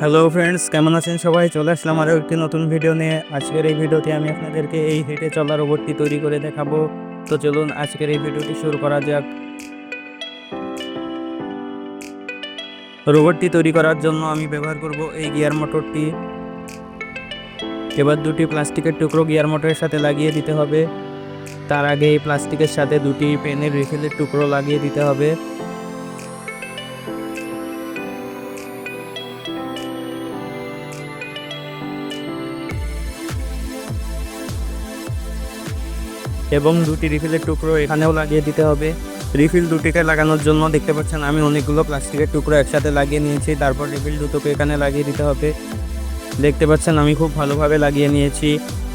Hello friends, কেমন আছেন সবাই? চলে আসলাম আরও একটি নতুন ভিডিও নিয়ে। আজকের এই ভিডিওতে আমি আপনাদেরকে এই হেঁটে চলা রোবটটি তৈরি করে দেখাবো। তো চলুন আজকের এই ভিডিওটি শুরু করা যাক। রোবটটি তৈরি করার জন্য আমি ব্যবহার করব এই গিয়ার মোটরটি। এবার দুটি প্লাস্টিকের টুকরো গিয়ার মোটরের সাথে লাগিয়ে দিতে হবে। তার আগে এই প্লাস্টিকের সাথে দুটি পেনের রিফিলের টুকরো লাগিয়ে দিতে হবে। এবং দুটি রিফিলের টুকরো এখানেও লাগিয়ে দিতে হবে। রিফিল দুটিকে লাগানোর জন্য দেখতে পাচ্ছেন আমি অনেকগুলো প্লাস্টিকের টুকরো একসাথে লাগিয়ে নিয়েছি। তারপর রিফিল দুটোকে এখানে লাগিয়ে দিতে হবে। দেখতে পাচ্ছেন আমি খুব ভালোভাবে লাগিয়ে নিয়েছি।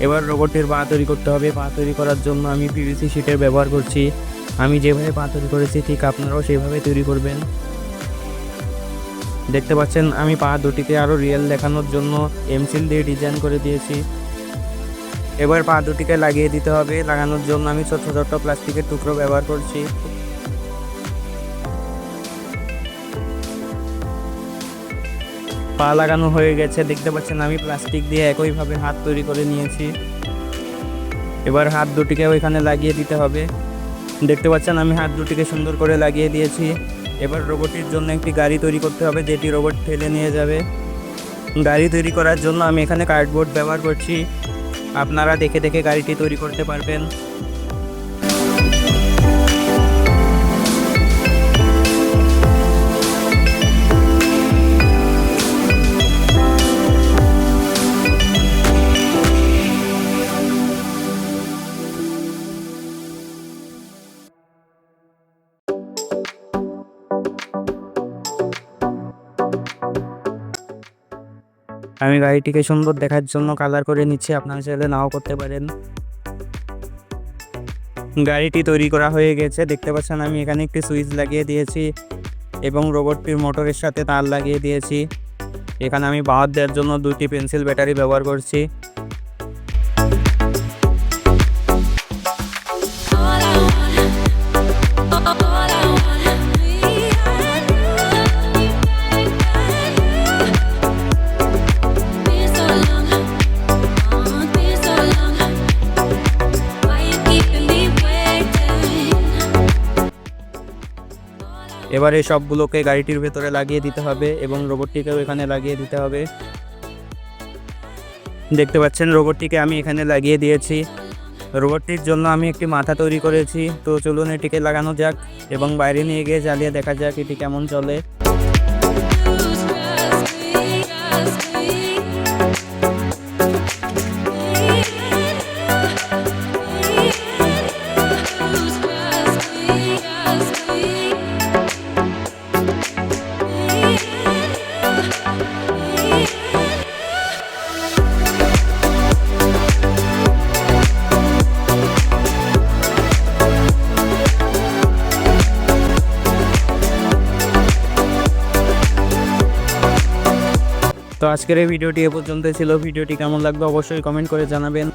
এবার রোবটের পা তৈরি করতে হবে। পা তৈরি করার জন্য আমি পিভিসি শিটের ব্যবহার করছি। আমি যেভাবে পা তৈরি করেছি ঠিক আপনারাও সেইভাবে তৈরি করবেন। দেখতে পাচ্ছেন আমি পা দুটিকে আরও রিয়েল দেখানোর জন্য এমসিল দিয়ে ডিজাইন করে দিয়েছি। এবার পা দুটিকে লাগিয়ে দিতে হবে। লাগানোর জন্য আমি ছোট ছোট প্লাস্টিকের টুকরো ব্যবহার করছি। পা লাগানো হয়ে গেছে। দেখতে পাচ্ছেন আমি প্লাস্টিক দিয়ে একইভাবে হাত তৈরি করে নিয়েছি। এবার হাত দুটিকে ওইখানে লাগিয়ে দিতে হবে। দেখতে পাচ্ছেন আমি হাত দুটিকে সুন্দর করে লাগিয়ে দিয়েছি। এবার রোবটের জন্য একটি গাড়ি তৈরি করতে হবে, যেটি রোবট ঠেলে নিয়ে যাবে। গাড়ি তৈরি করার জন্য আমি এখানে কার্ডবোর্ড ব্যবহার করছি। আপনারা দেখে দেখে গাড়িটি তৈরি করতে পারবেন। আমি গাড়িটিকে সুন্দর দেখার জন্য কালার করে নিচ্ছি, আপনারা চাইলে নাও করতে পারেন। গাড়িটি তৈরি করা হয়ে গেছে। দেখতে পাচ্ছেন আমি এখানে একটি সুইচ লাগিয়ে দিয়েছি এবং রোবটটির মোটরের সাথে তার লাগিয়ে দিয়েছি। এখানে আমি পাওয়ার দেওয়ার জন্য দুটি পেন্সিল ব্যাটারি ব্যবহার করছি। এবার এই সবগুলোকে গাড়িটির ভেতরে লাগিয়ে দিতে হবে এবং রোবটটিকেও এখানে লাগিয়ে দিতে হবে। দেখতে পাচ্ছেন রোবটটিকে আমি এখানে লাগিয়ে দিয়েছি। রোবটটির জন্য আমি একটি মাথা তৈরি করেছি। তো চলুন এটিকে লাগানো যাক এবং বাইরে নিয়ে গিয়ে জ্বালিয়ে দেখা যাক এটি কেমন চলে। তো আজকের এই ভিডিওটি এ পর্যন্ত ছিল। ভিডিওটি কেমন লাগবে অবশ্যই কমেন্ট করে জানাবেন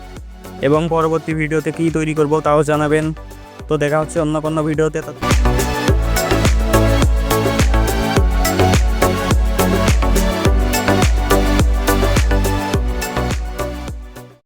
এবং পরবর্তী ভিডিওতে কী তৈরি করব তাও জানাবেন। তো দেখা হচ্ছে অন্য কোনো ভিডিওতে।